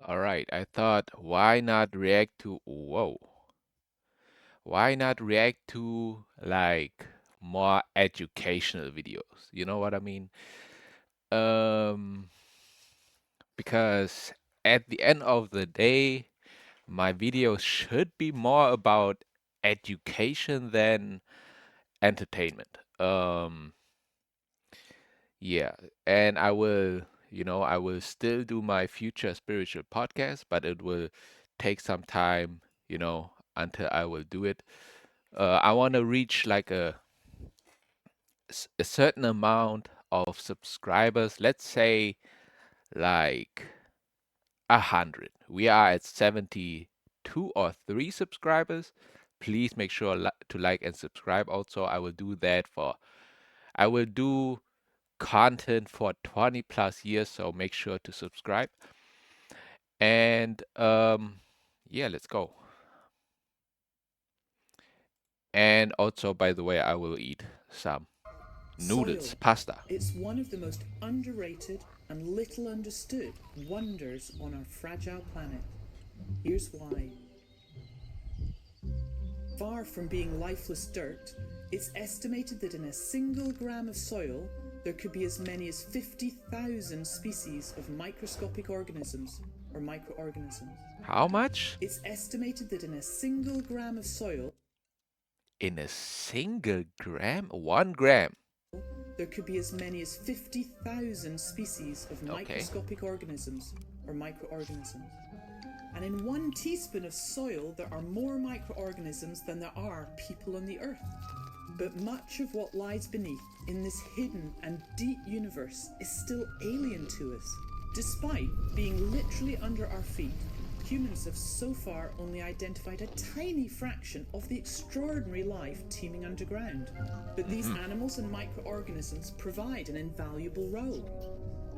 All right, I thought, why not react to, whoa, why not react to like more educational videos? You know what I mean? Um, because at the end of the day, my videos should be more about education than entertainment. Yeah, and I will still do my future spiritual podcast, but it will take some time, until I will do it. I want to reach like a certain amount of subscribers. Let's say like 100. We are at 72 or 3 subscribers. Please make sure to like and subscribe. Also, I will do content for 20 plus years, so make sure to subscribe. And yeah, let's go. And also, by the way, I will eat some noodles, Soil. pasta. It's one of the most underrated and little understood wonders on our fragile planet. Here's why. Far from being lifeless dirt, it's estimated that in a single gram of soil, there could be as many as 50,000 species of microscopic organisms or microorganisms. How much? It's estimated that in a single gram of soil, In a single gram? 1 gram. there could be as many as 50,000 species of Okay. microscopic organisms or microorganisms. And in 1 teaspoon of soil, there are more microorganisms than there are people on the earth. But much of what lies beneath in this hidden and deep universe is still alien to us. Despite being literally under our feet, humans have so far only identified a tiny fraction of the extraordinary life teeming underground. But these animals and microorganisms provide an invaluable role.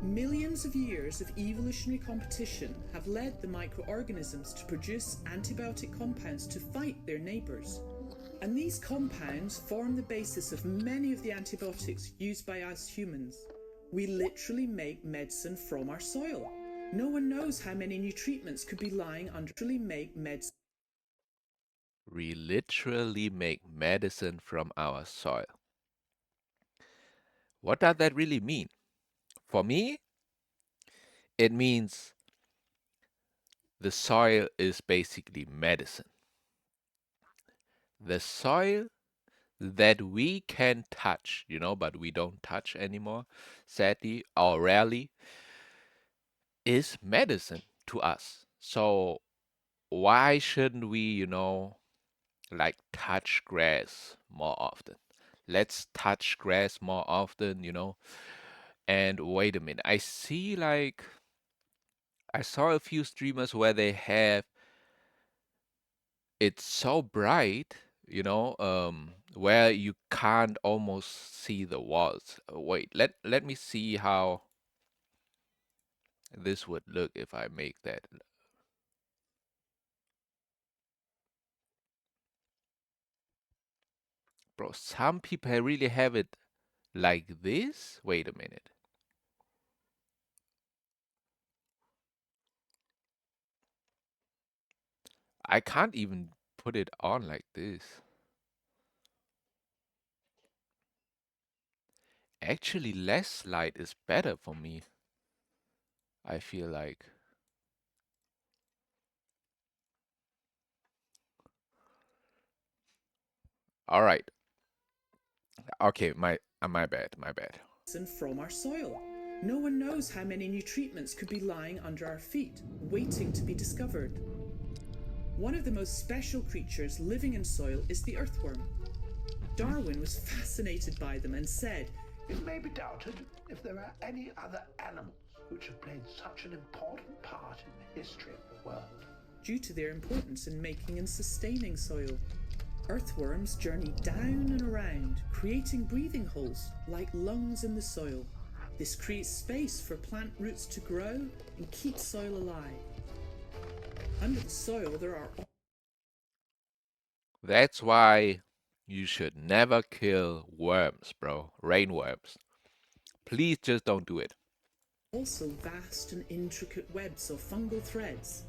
Millions of years of evolutionary competition have led the microorganisms to produce antibiotic compounds to fight their neighbours. And these compounds form the basis of many of the antibiotics used by us humans. We literally make medicine from our soil. No one knows how many new treatments could be lying under. We literally make medicine from our soil. What does that really mean? For me, it means the soil is basically medicine. The soil that we can touch, but we don't touch anymore, sadly or rarely, is medicine to us. So why shouldn't we, like touch grass more often? Let's touch grass more often. And wait a minute, I saw a few streamers where they have it's so bright, where you can't almost see the walls. Wait, let me see how this would look if I make that. Bro, some people really have it like this. Wait a minute. I can't even put it on like this. Actually, less light is better for me. I feel like. All right. Okay, my bad, my bad. From our soil. No one knows how many new treatments could be lying under our feet, waiting to be discovered. One of the most special creatures living in soil is the earthworm. Darwin was fascinated by them and said, "It may be doubted if there are any other animals which have played such an important part in the history of the world," due to their importance in making and sustaining soil. Earthworms journey down and around, creating breathing holes like lungs in the soil. This creates space for plant roots to grow and keep soil alive. Under the soil, there are That's why you should never kill worms, bro. Rainworms. Please just don't do it. Also vast and intricate webs of fungal threads.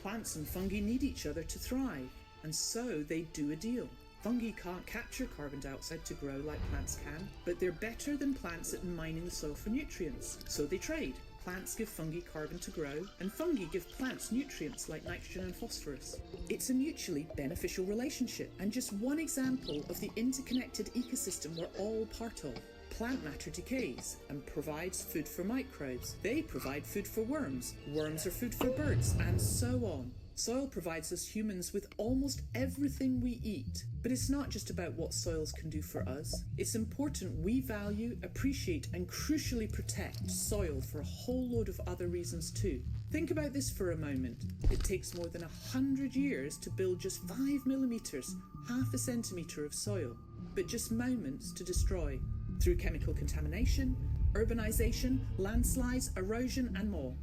Plants and fungi need each other to thrive, and so they do a deal. Fungi can't capture carbon dioxide to grow like plants can, but they're better than plants at mining the soil for nutrients, so they trade. Plants give fungi carbon to grow, and fungi give plants nutrients like nitrogen and phosphorus. It's a mutually beneficial relationship, and just one example of the interconnected ecosystem we're all part of. Plant matter decays and provides food for microbes. They provide food for worms. Worms are food for birds, and so on. Soil provides us humans with almost everything we eat. But it's not just about what soils can do for us. It's important we value, appreciate, and crucially protect soil for a whole load of other reasons too. Think about this for a moment. It takes more than 100 years to build just 5 millimeters, half a centimetre of soil, but just moments to destroy through chemical contamination, urbanization, landslides, erosion, and more.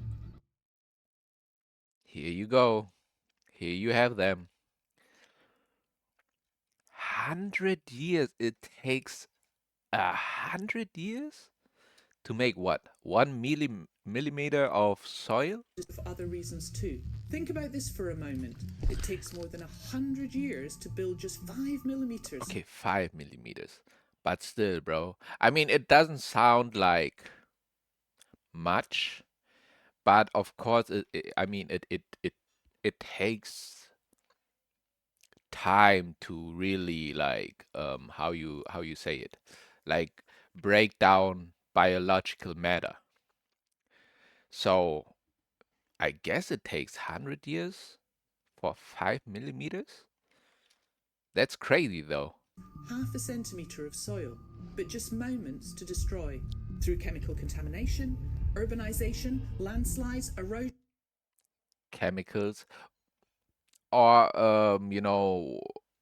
Here you go. Here you have them. 100 years. It takes 100 years to make what? 1 millimeter of soil? For other reasons too. Think about this for a moment. It takes more than 100 years to build just 5 millimeters. Okay, 5 millimeters. But still, bro. I mean, it doesn't sound like much, but of course, I mean, it takes time to really like how you say it, like break down biological matter. So I guess it takes 100 years for 5 millimeters. That's crazy though. Half a centimetre of soil, but just moments to destroy through chemical contamination, urbanization, landslides, erosion. Chemicals, or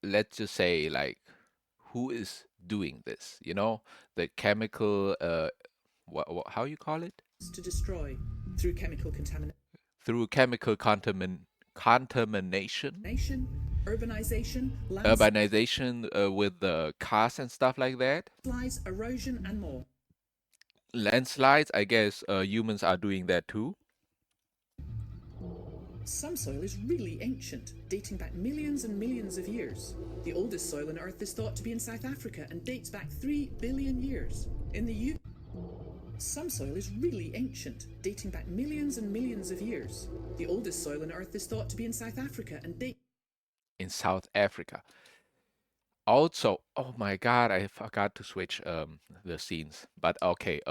let's just say like who is doing this? The chemical how you call it? To destroy through chemical contamination, Through chemical contamination, urbanization, urbanization with the cars and stuff like that. landslides, erosion, and more. Landslides, I guess humans are doing that too. Some soil is really ancient, dating back millions and millions of years. The oldest soil on Earth is thought to be in South Africa and dates back 3 billion years. In the UK, some soil is really ancient, dating back millions and millions of years. The oldest soil on Earth is thought to be in South Africa and dates In South Africa. Also, oh my God, I forgot to switch the scenes. But okay,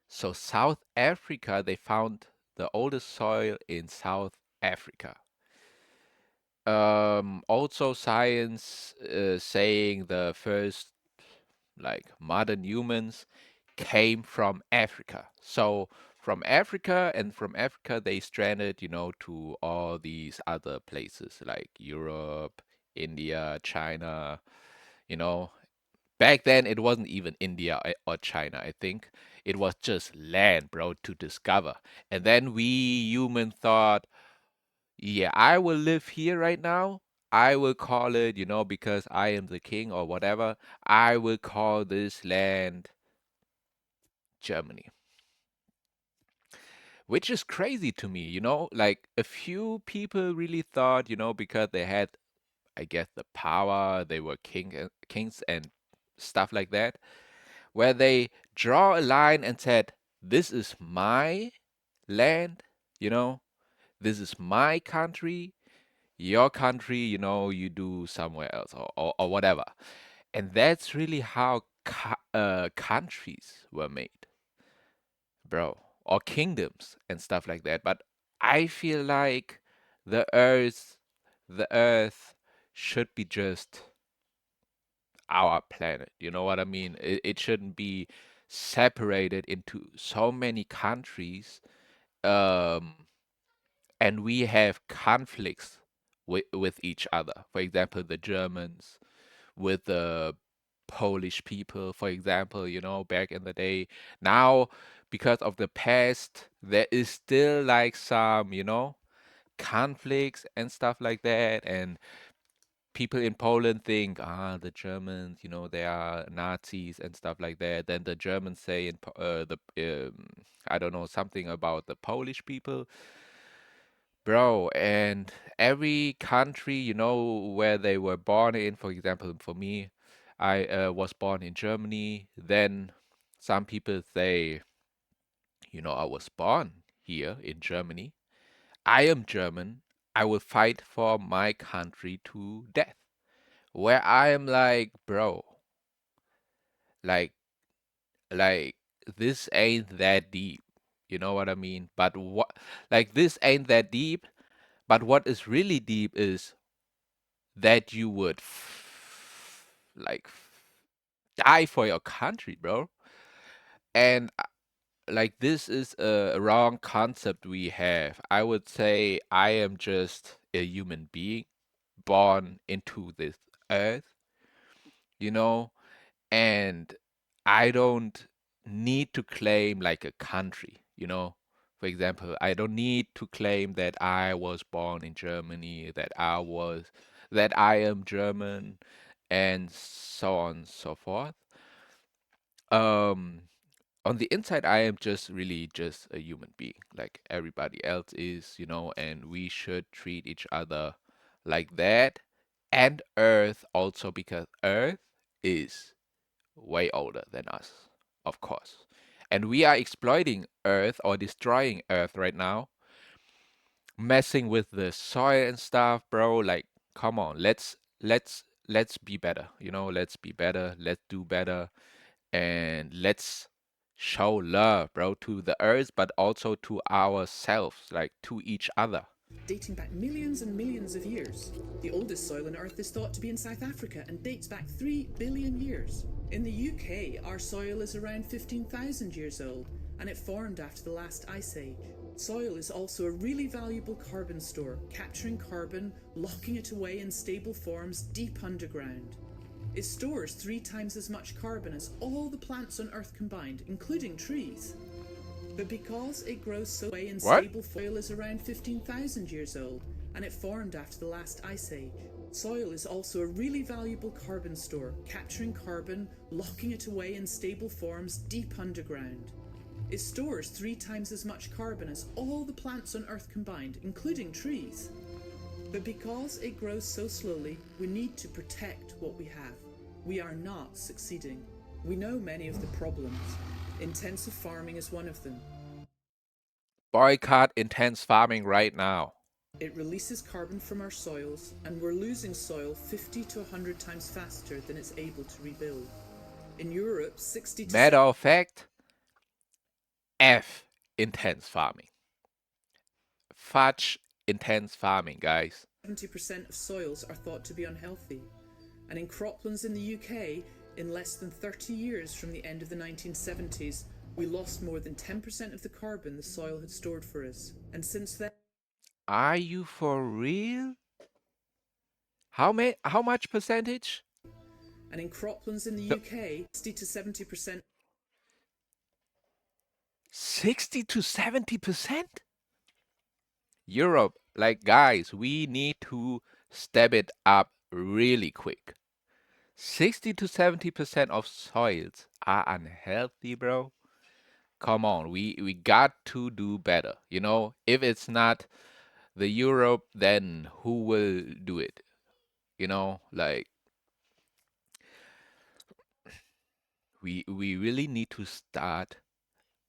so South Africa, they found the oldest soil in South Africa. Also science saying the first like modern humans came from Africa. So from Africa they stranded, to all these other places like Europe, India, China, you know. Back then it wasn't even India or China, I think. It was just land, bro, to discover. And then we human thought, yeah, I will live here right now. I will call it, because I am the king or whatever. I will call this land Germany, which is crazy to me, Like a few people really thought, because they had, I guess, the power, they were kings and stuff like that, where they draw a line and said, "This is my land, you know, this is my country. Your country, you do somewhere else or whatever." And that's really how countries were made, bro, or kingdoms and stuff like that. But I feel like the earth, the earth should be just our planet. You know what I mean? It shouldn't be separated into so many countries, um, and we have conflicts with each other. For example, the Germans with the Polish people, for example, back in the day. Now, because of the past, there is still like some, conflicts and stuff like that. And people in Poland think, the Germans, they are Nazis and stuff like that. Then the Germans say I don't know, something about the Polish people, bro. And every country, where they were born in. For example, for me, I was born in Germany. Then some people say, I was born here in Germany. I am German. I will fight for my country to death. Where I am like, bro, like, like this ain't that deep. You know what I mean? But like, this ain't that deep. But what is really deep is that you would die for your country, bro. And like, this is a wrong concept we have. I would say I am just a human being born into this earth, you know, and I don't need to claim like a country. For example, I don't need to claim that I was born in Germany, that I am German, and so on and so forth. Um, on the inside, I am just really just a human being, like everybody else is, and we should treat each other like that. And Earth also, because Earth is way older than us, of course. And we are exploiting Earth or destroying Earth right now, messing with the soil and stuff, bro. Like, come on, let's be better. Let's be better, let's do better, and let's show love, bro, to the earth, but also to ourselves, like to each other. dating back millions and millions of years. The oldest soil on Earth is thought to be in South Africa and dates back 3 billion years. In the UK, our soil is around 15,000 years old, and it formed after the last ice age. Soil is also a really valuable carbon store, capturing carbon, locking it away in stable forms deep underground. It stores 3 times as much carbon as all the plants on Earth combined, including trees. But because it grows so way in What? stable soil is around 15,000 years old, and it formed after the last ice age. Soil is also a really valuable carbon store, capturing carbon, locking it away in stable forms deep underground. It stores 3 times as much carbon as all the plants on Earth combined, including trees. But because it grows so slowly, we need to protect what we have. We are not succeeding. We know many of the problems. Intensive farming is one of them. Boycott intense farming right now. It releases carbon from our soils, and we're losing soil 50 to 100 times faster than it's able to rebuild. In Europe, 60 to Matter of fact, F intense farming. Fudge intense farming, guys. 70% of soils are thought to be unhealthy. And in croplands in the UK, in less than 30 years from the end of the 1970s, we lost more than 10% of the carbon the soil had stored for us. And since then, Are you for real? How much percentage? and in croplands in the No, UK, 60 to 70%. 60 to 70%? Europe, like, guys, we need to step it up really quick. 60 to 70% of soils are unhealthy, bro. Come on, we got to do better. If it's not the Europe, then who will do it? Like, we really need to start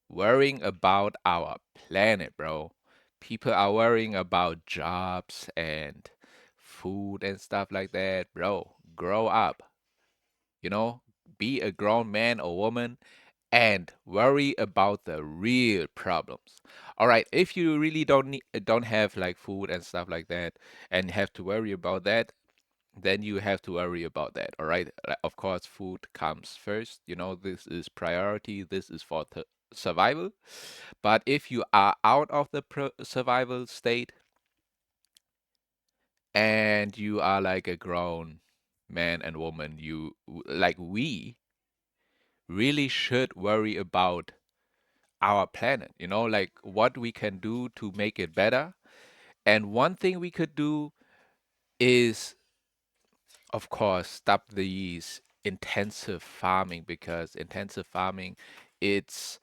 worrying about our planet, bro. People are worrying about jobs and food and stuff like that. Bro, grow up, you know? Be a grown man or woman and worry about the real problems. All right, if you really don't have like food and stuff like that and have to worry about that, then you have to worry about that. All right. Of course, food comes first. This is priority. This is for survival. But if you are out of the survival state and you are like a grown man and woman, like we really should worry about our planet, like what we can do to make it better. And one thing we could do is of course, stop these intensive farming, because intensive farming, it's,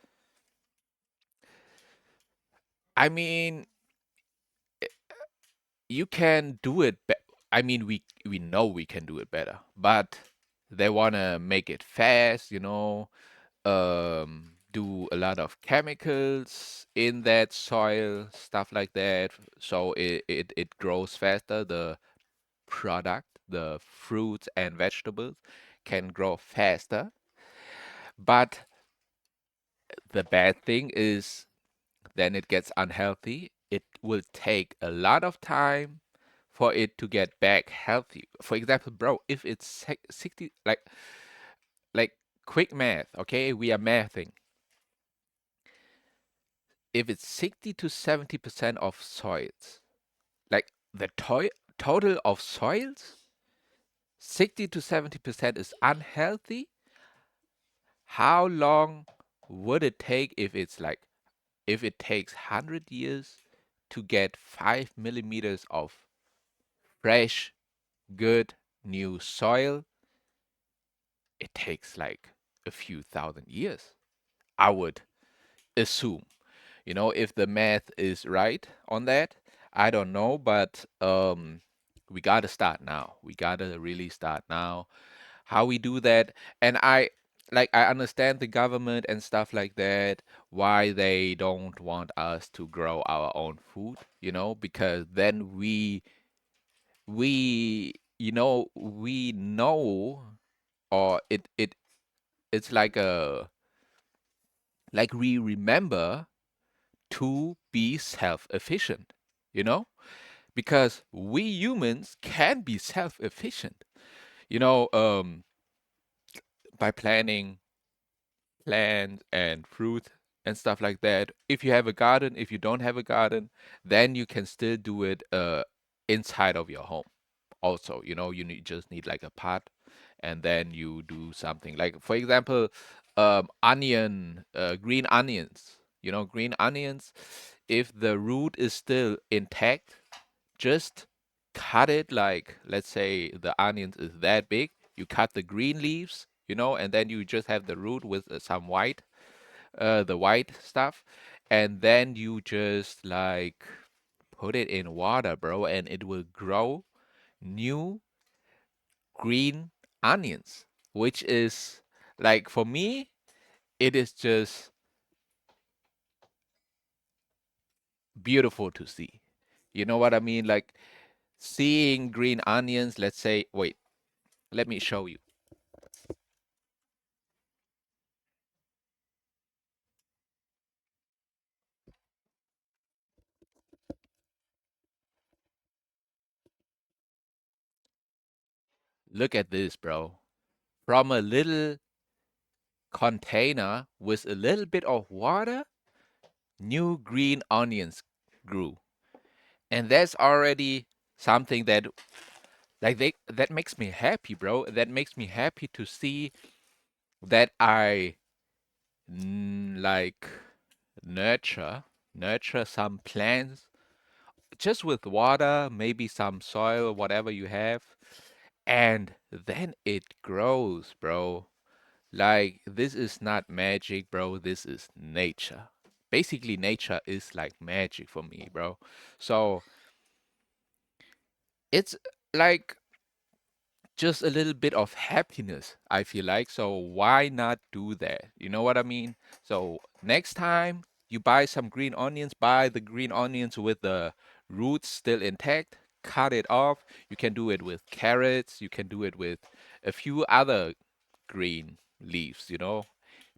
I mean, you can do it. I mean, we know we can do it better, but they wanna make it fast, do a lot of chemicals in that soil, stuff like that, so it grows faster. The product, the fruits and vegetables can grow faster. But the bad thing is then it gets unhealthy. It will take a lot of time for it to get back healthy. For example, bro, if it's 60, like quick math, okay? We are mathing. If it's 60 to 70% of soils, like the total of soils, 60 to 70% is unhealthy. How long would it take if it takes 100 years to get 5 millimeters of fresh, good, new soil? It takes like a few thousand years, I would assume. If the math is right on that, I don't know, but we gotta start now. We gotta really start now. How we do that, and I understand the government and stuff like that, why they don't want us to grow our own food, because then we know, or it's like we remember to be self-efficient, you know? Because we humans can be self-efficient, you know, um, by planting plants and fruit and stuff like that. If you have a garden, if you don't have a garden, then you can still do it inside of your home. Also, just need like a pot, and then you do something like, for example, green onions. Green onions, if the root is still intact, just cut it, like, let's say the onions is that big, you cut the green leaves, and then you just have the root with some the white stuff, and then you just like put it in water, bro, and it will grow new green onions, which is, like, for me, it is just beautiful to see. You know what I mean? Like, seeing green onions, let's say, wait, let me show you. Look at this, bro. From a little container with a little bit of water, new green onions grew. And that's already something that makes me happy, bro. That makes me happy to see that I like nurture nurture some plants just with water, maybe some soil, whatever you have, and then it grows, bro. Like, this is not magic, bro. This is nature. Basically, nature is like magic for me, bro. So it's like just a little bit of happiness, I feel like. So why not do that? You know what I mean? So next time you buy some green onions, buy the green onions with the roots still intact, cut it off. You can do it with carrots, you can do it with a few other green leaves,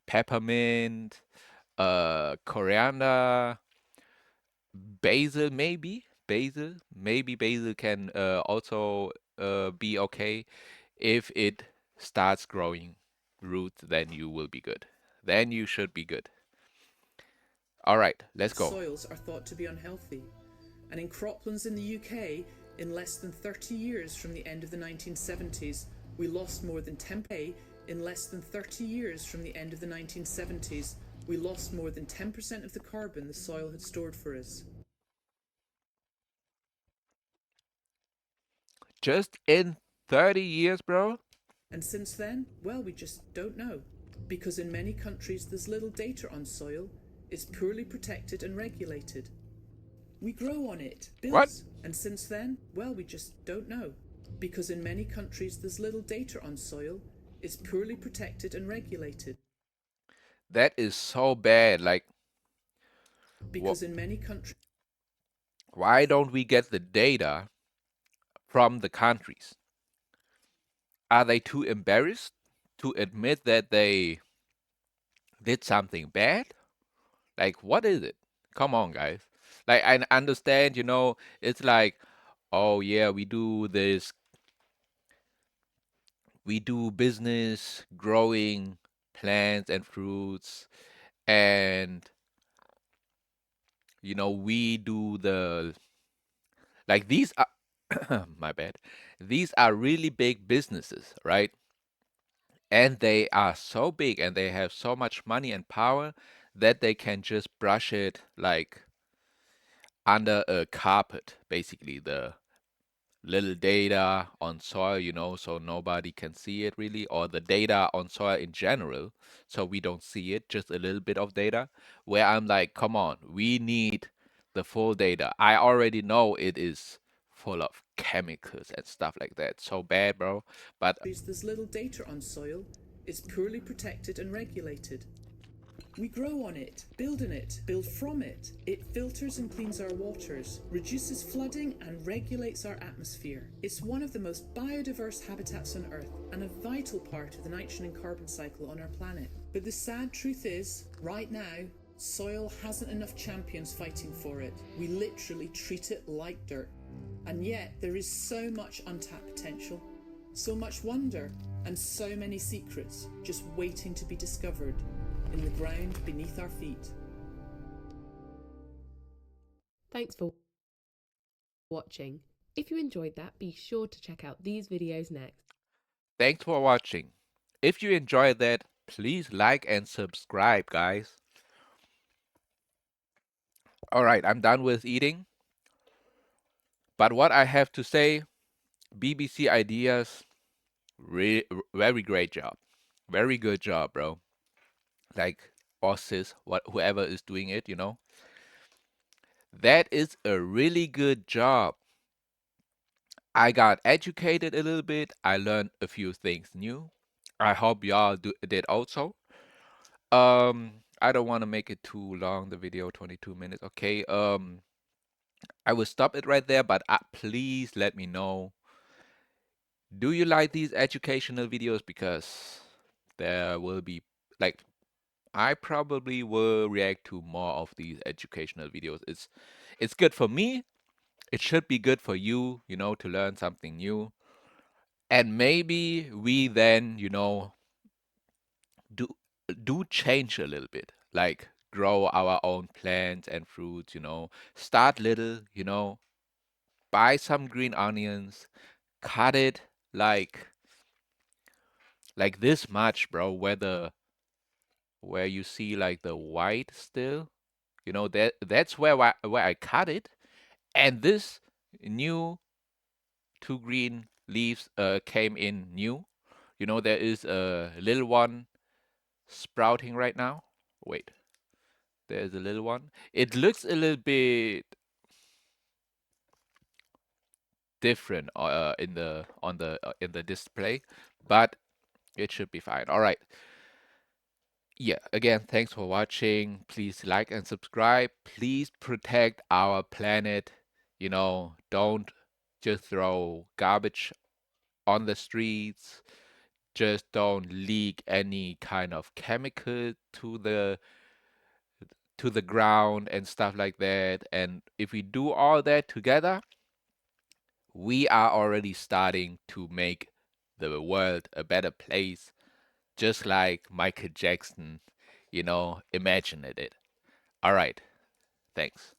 peppermint, coriander, basil, maybe. Basil can also be okay. If it starts growing roots, then you will be good. Then you should be good. All right, let's go. Soils are thought to be unhealthy, and in croplands in the UK, in less than 30 years from the end of the 1970s, we lost more than 10. In less than 30 years from the end of the 1970s, we lost more than 10% of the carbon the soil had stored for us. Just in 30 years, bro? And since then, well, we just don't know. Because in many countries there's little data on soil, it's poorly protected and regulated. We grow on it, What? builds, and since then, well, we just don't know. Because in many countries there's little data on soil, it's poorly protected and regulated. That is so bad. Like, Because in many countries, why don't we get the data from the countries? Are they too embarrassed to admit that they did something bad? Like, what is it? Come on, guys. Like, I understand, it's like, oh, yeah, we do business growing plants and fruits, and, we do like, these are, my bad, these are really big businesses, right? And they are so big and they have so much money and power that they can just brush it like under a carpet, basically, the little data on soil, so nobody can see it really, or the data on soil in general, so we don't see it, just a little bit of data, where I'm like, come on, we need the full data. I already know it is full of chemicals and stuff like that. So bad, bro. But there's little data on soil, it's poorly protected and regulated. We grow on it, build in it, build from it. It filters and cleans our waters, reduces flooding and regulates our atmosphere. It's one of the most biodiverse habitats on Earth and a vital part of the nitrogen and carbon cycle on our planet. But the sad truth is, right now, soil hasn't enough champions fighting for it. We literally treat it like dirt. And yet there is so much untapped potential, so much wonder, and so many secrets just waiting to be discovered in the ground beneath our feet. Thanks for watching. If you enjoyed that, be sure to check out these videos next. thanks for watching. If you enjoyed that, please like and subscribe, guys. All right, I'm done with eating. But what I have to say, BBC Ideas, very great job. Very good job, bro. Like, or sis, whoever is doing it, That is a really good job. I got educated a little bit. I learned a few things new. I hope y'all did also. I don't want to make it too long, the video, 22 minutes. Okay. I will stop it right there, but please let me know. Do you like these educational videos? Because there will be, like, I probably will react to more of these educational videos. It's good for me. It should be good for you, to learn something new. And maybe we then, do do change a little bit. Like, grow our own plants and fruits, Start little, buy some green onions, cut it like this much, bro, where you see like the white still, that's where I cut it, and this new two green leaves came in new. There is a little one sprouting right now. Wait, there's a little one. It looks a little bit different in the display, but it should be fine. All right. Yeah, again, thanks for watching. Please like and subscribe. Please protect our planet. Don't just throw garbage on the streets. Just don't leak any kind of chemical to the ground and stuff like that. And if we do all that together, we are already starting to make the world a better place, just like Michael Jackson, imagined it. All right. Thanks.